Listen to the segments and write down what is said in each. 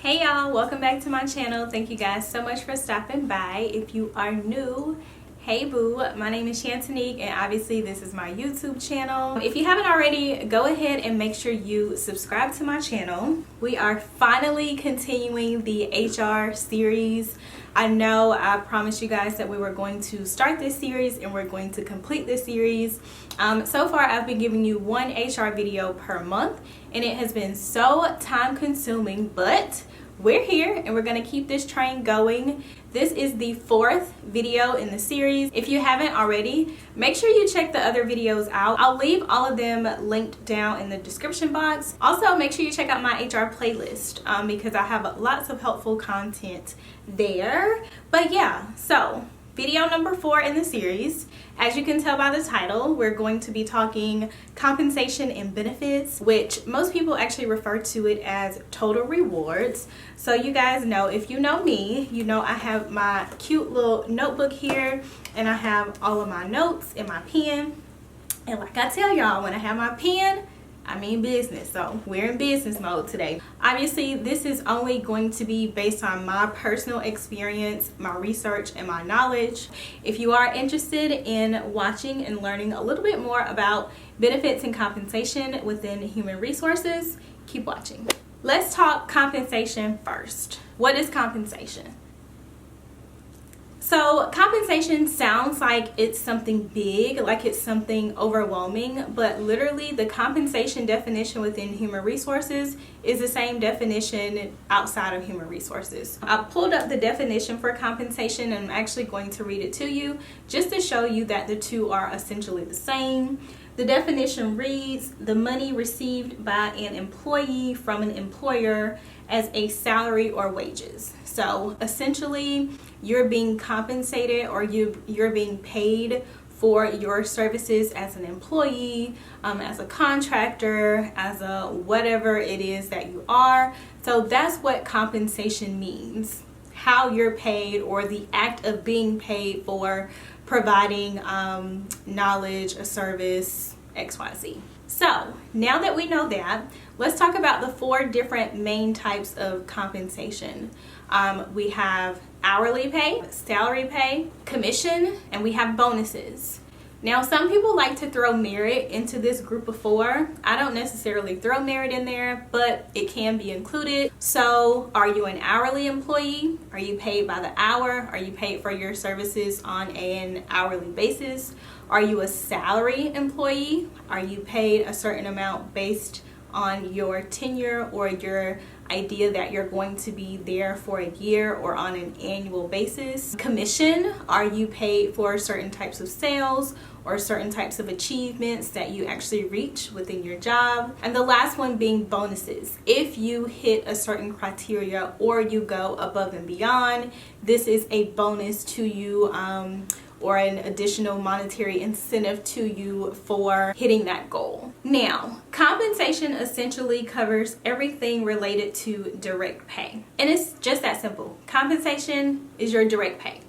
Hey y'all, welcome back to my channel. Thank you guys so much for stopping by. If you are new, hey boo, my name is Shantanique and obviously this is my YouTube channel. If you haven't already, go ahead and make sure you subscribe to my channel. We are finally continuing the HR series. I know I promised you guys that we were going to start this series and we're going to complete this series. So far I've been giving you one HR video per month and it has been so time consuming, but we're here and we're going to keep this train going. This is the fourth video in the series. If you haven't already, make sure you check the other videos out. I'll leave all of them linked down in the description box. Also, make sure you check out my HR playlist because I have lots of helpful content there. But yeah, so video number 4 in the series. As you can tell by the title, we're going to be talking compensation and benefits, which most people actually refer to it as total rewards. So you guys know, if you know me, you know I have my cute little notebook here and I have all of my notes in my pen. And like I tell y'all, when I have my pen, I mean business. So we're in business mode today. Obviously, this is only going to be based on my personal experience, my research, and my knowledge. If you are interested in watching and learning a little bit more about benefits and compensation within human resources, keep watching. Let's talk compensation first. What is compensation? So compensation sounds like it's something big, like it's something overwhelming, but literally the compensation definition within human resources is the same definition outside of human resources. I pulled up the definition for compensation and I'm actually going to read it to you just to show you that the two are essentially the same. The definition reads, the money received by an employee from an employer as a salary or wages. So essentially, you're being compensated or you're being paid for your services as an employee, as a contractor, as a whatever it is that you are. So that's what compensation means. How you're paid, or the act of being paid for providing knowledge, a service, XYZ. So now that we know that, let's talk about the 4 different main types of compensation. We have hourly pay, salary pay, commission, and we have bonuses. Now, some people like to throw merit into this group of 4. I don't necessarily throw merit in there, but it can be included. So, are you an hourly employee? Are you paid by the hour? Are you paid for your services on an hourly basis? Are you a salary employee? Are you paid a certain amount based on your tenure or your idea that you're going to be there for a year or on an annual basis? Commission, are you paid for certain types of sales or certain types of achievements that you actually reach within your job? And the last one being bonuses. If you hit a certain criteria or you go above and beyond, this is a bonus to you or an additional monetary incentive to you for hitting that goal. Now, compensation essentially covers everything related to direct pay. And it's just that simple. Compensation is your direct pay.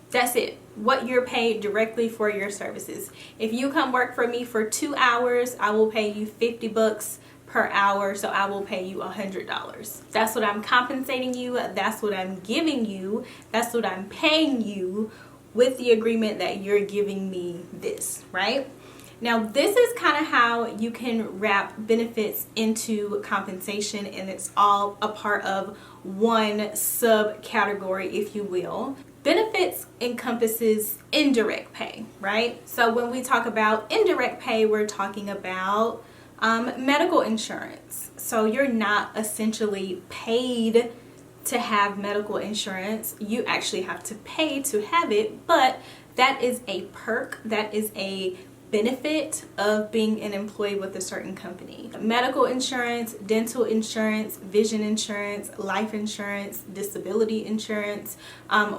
That's it. What you're paid directly for your services. If you come work for me for 2 hours, I will pay you $50 per hour, so I will pay you $100. That's what I'm compensating you. That's what I'm giving you. That's what I'm paying you, with the agreement that you're giving me this, right? Now, this is kind of how you can wrap benefits into compensation, and it's all a part of one subcategory, if you will. Benefits encompasses indirect pay, right? So when we talk about indirect pay, we're talking about medical insurance. So you're not essentially paid to have medical insurance. You actually have to pay to have it, but that is a perk, that is a benefit of being an employee with a certain company. Medical insurance, dental insurance, vision insurance, life insurance, disability insurance,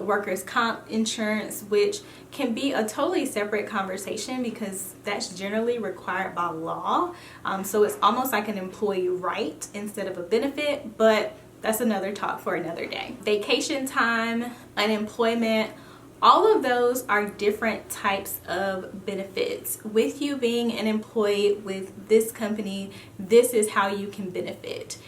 workers' comp insurance, which can be a totally separate conversation because that's generally required by law. So it's almost like an employee right instead of a benefit, but that's another talk for another day. Vacation time, unemployment, all of those are different types of benefits. With you being an employee with this company, this is how you can benefit.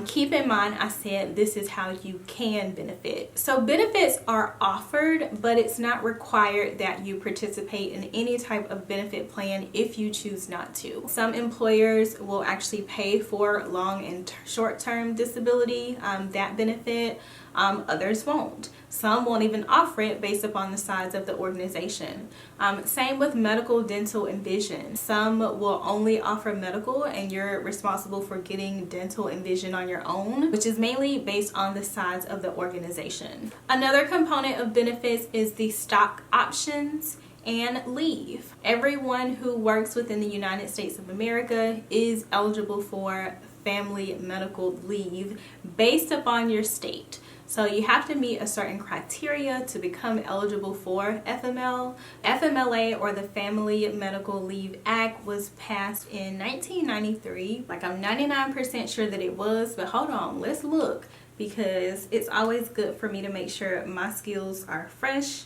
Keep in mind, I said this is how you can benefit. So benefits are offered, but it's not required that you participate in any type of benefit plan if you choose not to. Some employers will actually pay for long and short-term disability, that benefit. Others won't. Some won't even offer it based upon the size of the organization. Same with medical, dental, and vision. Some will only offer medical and you're responsible for getting dental and vision on your own, which is mainly based on the size of the organization. Another component of benefits is the stock options and leave. Everyone who works within the United States of America is eligible for family medical leave based upon your state. So you have to meet a certain criteria to become eligible for FML. FMLA, or the Family Medical Leave Act, was passed in 1993. Like, I'm 99% sure that it was, but hold on, let's look, because it's always good for me to make sure my skills are fresh.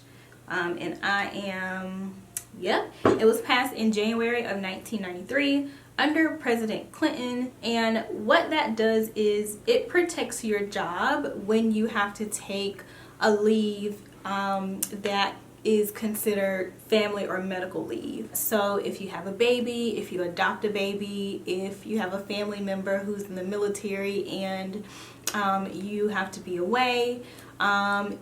And I am, yep, it was passed in January of 1993. Under President Clinton, and what that does is it protects your job when you have to take a leave that is considered family or medical leave. So if you have a baby, if you adopt a baby, if you have a family member who's in the military and you have to be away,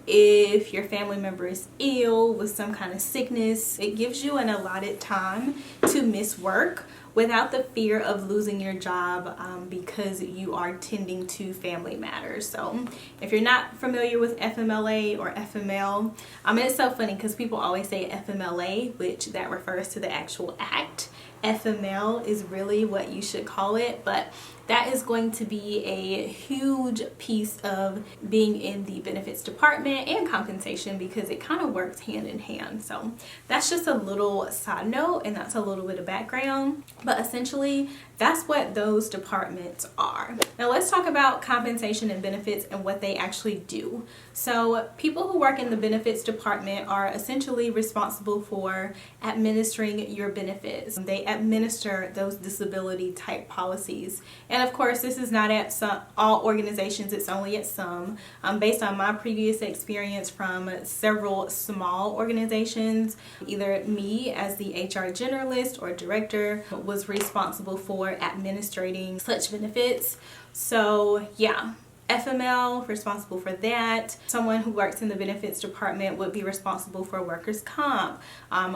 if your family member is ill with some kind of sickness, it gives you an allotted time to miss work without the fear of losing your job because you are tending to family matters. So if you're not familiar with FMLA or FML, it's so funny because people always say FMLA, which that refers to the actual act. FML is really what you should call it, but that is going to be a huge piece of being in the benefits department and compensation, because it kind of works hand in hand. So that's just a little side note, and that's a little bit of background, but essentially that's what those departments are. Now let's talk about compensation and benefits and what they actually do. So people who work in the benefits department are essentially responsible for administering your benefits. They administer those disability type policies. And of course, this is not at all organizations, it's only at some. Based on my previous experience from several small organizations, either me as the HR generalist or director was responsible for administrating such benefits. So yeah, FML, responsible for that. Someone who works in the benefits department would be responsible for workers' comp,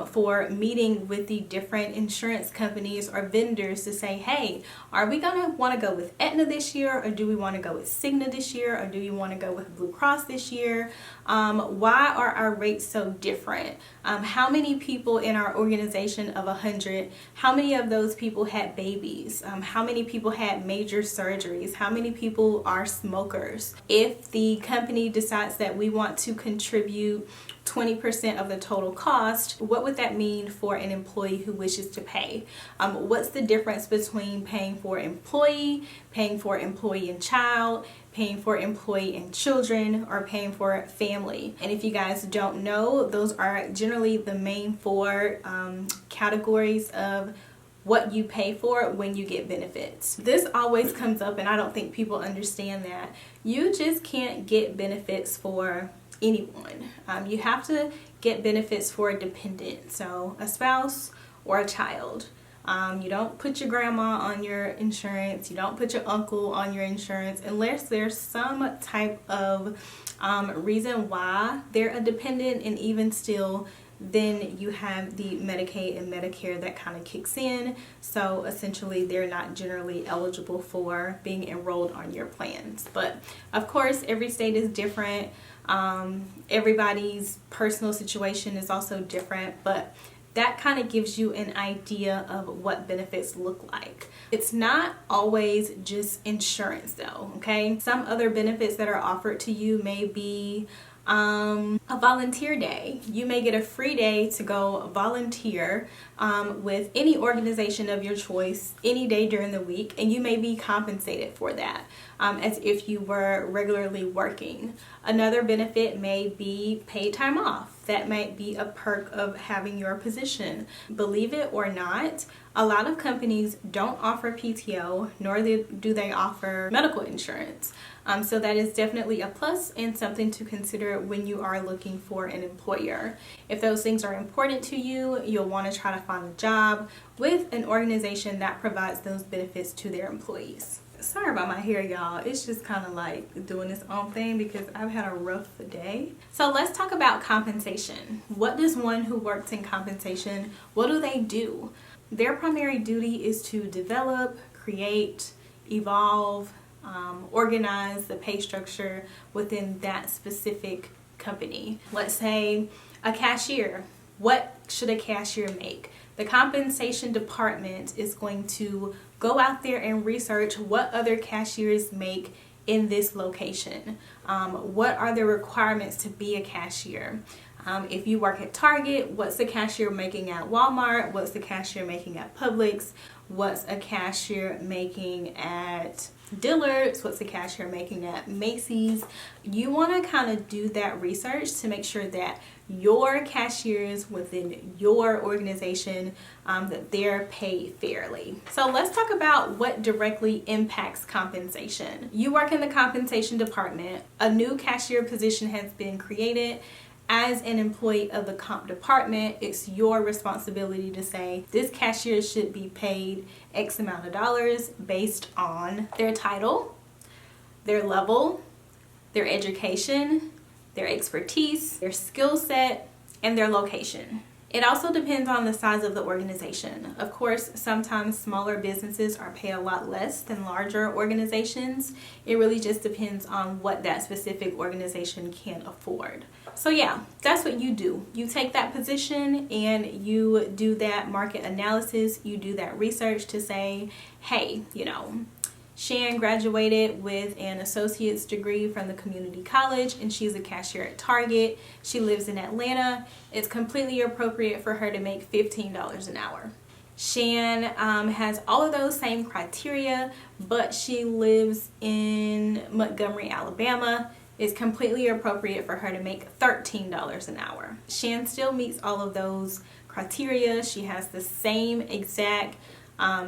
for meeting with the different insurance companies or vendors to say, hey, are we gonna want to go with Aetna this year, or do we want to go with Cigna this year, or do you want to go with Blue Cross this year? Why are our rates so different? How many people in our organization of 100, how many of those people had babies? How many people had major surgeries? How many people are smokers? If the company decides that we want to contribute 20% of the total cost, what would that mean for an employee who wishes to pay? What's the difference between paying for employee and child, paying for employee and children, or paying for family? And if you guys don't know, those are generally the main four categories of what you pay for when you get benefits. This always comes up, and I don't think people understand that. You just can't get benefits for anyone. You have to get benefits for a dependent, so a spouse or a child. You don't put your grandma on your insurance, you don't put your uncle on your insurance unless there's some type of reason why they're a dependent, and even still, then you have the Medicaid and Medicare that kind of kicks in. So essentially they're not generally eligible for being enrolled on your plans. But of course, every state is different. Everybody's personal situation is also different, but that kind of gives you an idea of what benefits look like. It's not always just insurance though, okay? Some other benefits that are offered to you may be a volunteer day. You may get a free day to go volunteer with any organization of your choice any day during the week, and you may be compensated for that as if you were regularly working. Another benefit may be paid time off. that might be a perk of having your position. Believe it or not, a lot of companies don't offer PTO, nor do they offer medical insurance. So that is definitely a plus and something to consider when you are looking for an employer. If those things are important to you, you'll want to try to find a job with an organization that provides those benefits to their employees. Sorry about my hair, y'all. It's just kind of like doing its own thing because I've had a rough day. So let's talk about compensation. What does one who works in compensation, what do they do? Their primary duty is to develop, create, evolve, organize the pay structure within that specific company. Let's say a cashier. What should a cashier make? The compensation department is going to go out there and research what other cashiers make in this location. What are the requirements to be a cashier? If you work at Target, what's the cashier making at Walmart? What's the cashier making at Publix? What's a cashier making at Dillard's? What's the cashier making at Macy's? You want to kind of do that research to make sure that your cashiers within your organization, that they're paid fairly. So let's talk about what directly impacts compensation. You work in the compensation department. A new cashier position has been created. As an employee of the comp department, it's your responsibility to say this cashier should be paid X amount of dollars based on their title, their level, their education, their expertise, their skill set, and their location. It also depends on the size of the organization. Of course, sometimes smaller businesses are paid a lot less than larger organizations. It really just depends on what that specific organization can afford. So yeah, that's what you do. You take that position and you do that market analysis. You do that research to say, hey, Shan graduated with an associate's degree from the community college and she's a cashier at Target. She lives in Atlanta. It's completely appropriate for her to make $15 an hour. Shan has all of those same criteria, but she lives in Montgomery, Alabama. It's completely appropriate for her to make $13 an hour. Shan still meets all of those criteria. She has the same exact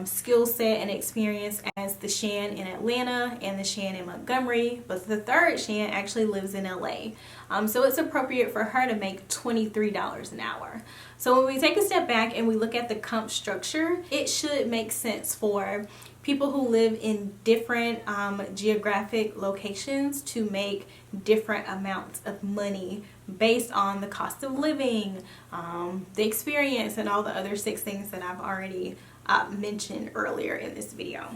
skill set and experience as the Shan in Atlanta and the Shan in Montgomery, but the third Shan actually lives in LA. So it's appropriate for her to make $23 an hour. So when we take a step back and we look at the comp structure, it should make sense for people who live in different geographic locations to make different amounts of money based on the cost of living, the experience, and all the other 6 things that I've already mentioned earlier in this video.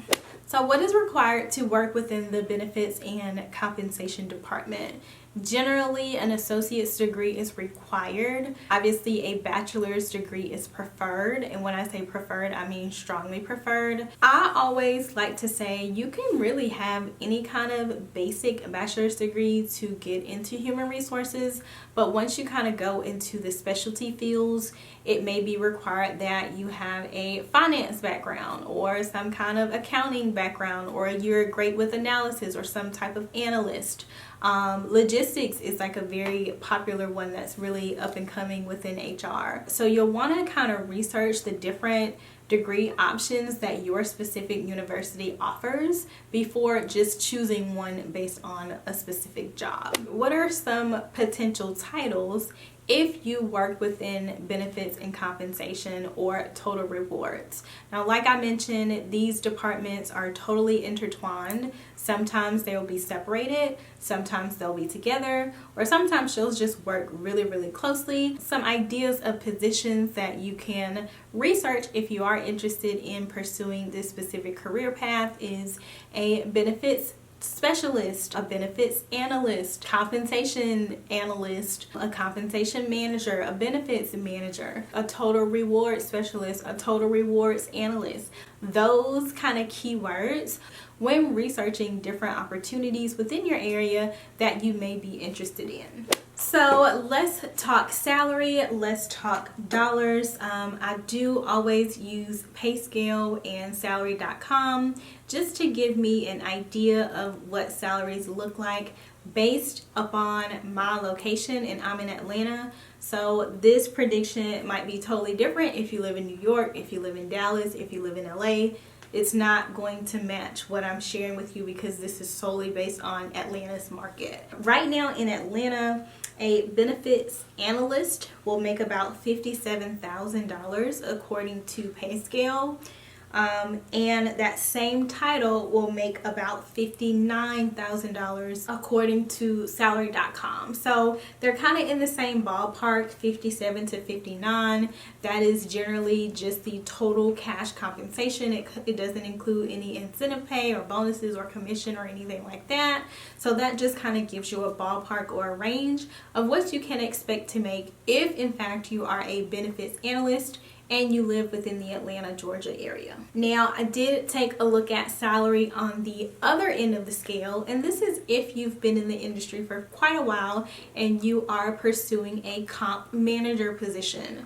So what is required to work within the benefits and compensation department? Generally, an associate's degree is required. Obviously, a bachelor's degree is preferred. And when I say preferred, I mean strongly preferred. I always like to say you can really have any kind of basic bachelor's degree to get into human resources. But once you kind of go into the specialty fields, it may be required that you have a finance background or some kind of accounting background, or you're great with analysis or some type of analyst. Logistics is like a very popular one that's really up and coming within HR. So you'll want to kind of research the different degree options that your specific university offers before just choosing one based on a specific job. What are some potential titles if you work within benefits and compensation or total rewards? Now, like I mentioned, these departments are totally intertwined. Sometimes they will be separated, sometimes they'll be together, or sometimes they'll just work really, really closely. Some ideas of positions that you can research if you are interested in pursuing this specific career path is a benefits specialist, a benefits analyst, compensation analyst, a compensation manager, a benefits manager, a total rewards specialist, a total rewards analyst. Those kind of keywords when researching different opportunities within your area that you may be interested in. So let's talk salary, let's talk dollars. I do always use PayScale and salary.com just to give me an idea of what salaries look like based upon my location, and I'm in Atlanta. So this prediction might be totally different if you live in New York, if you live in Dallas, if you live in LA. It's not going to match what I'm sharing with you because this is solely based on Atlanta's market. Right now in Atlanta, a benefits analyst will make about $57,000 according to PayScale. And that same title will make about $59,000 according to salary.com. So they're kind of in the same ballpark, 57 to 59. That is generally just the total cash compensation. It doesn't include any incentive pay or bonuses or commission or anything like that. So that just kind of gives you a ballpark or a range of what you can expect to make if in fact you are a benefits analyst and you live within the Atlanta, Georgia area. Now, I did take a look at salary on the other end of the scale, and this is if you've been in the industry for quite a while and you are pursuing a comp manager position.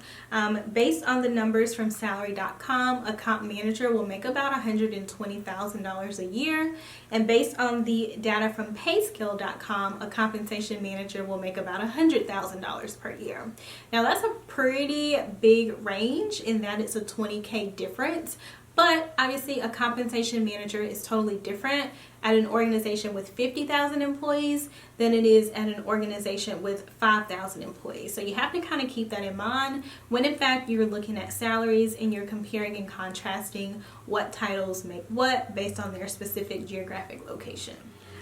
Based on the numbers from salary.com, a comp manager will make about $120,000 a year, and based on the data from payscale.com, a compensation manager will make about $100,000 per year. Now, that's a pretty big range in that it's a $20K difference, but obviously a compensation manager is totally different at an organization with 50,000 employees than it is at an organization with 5,000 employees. So you have to kind of keep that in mind when in fact you're looking at salaries and you're comparing and contrasting what titles make what based on their specific geographic location.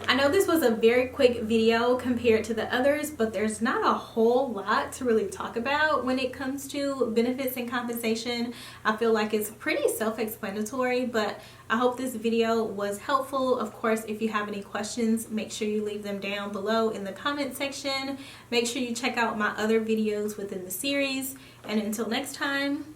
I know this was a very quick video compared to the others, but there's not a whole lot to really talk about when it comes to benefits and compensation. I feel like it's pretty self-explanatory, but I hope this video was helpful. Of course, if you have any questions, make sure you leave them down below in the comment section. Make sure you check out my other videos within the series. And until next time,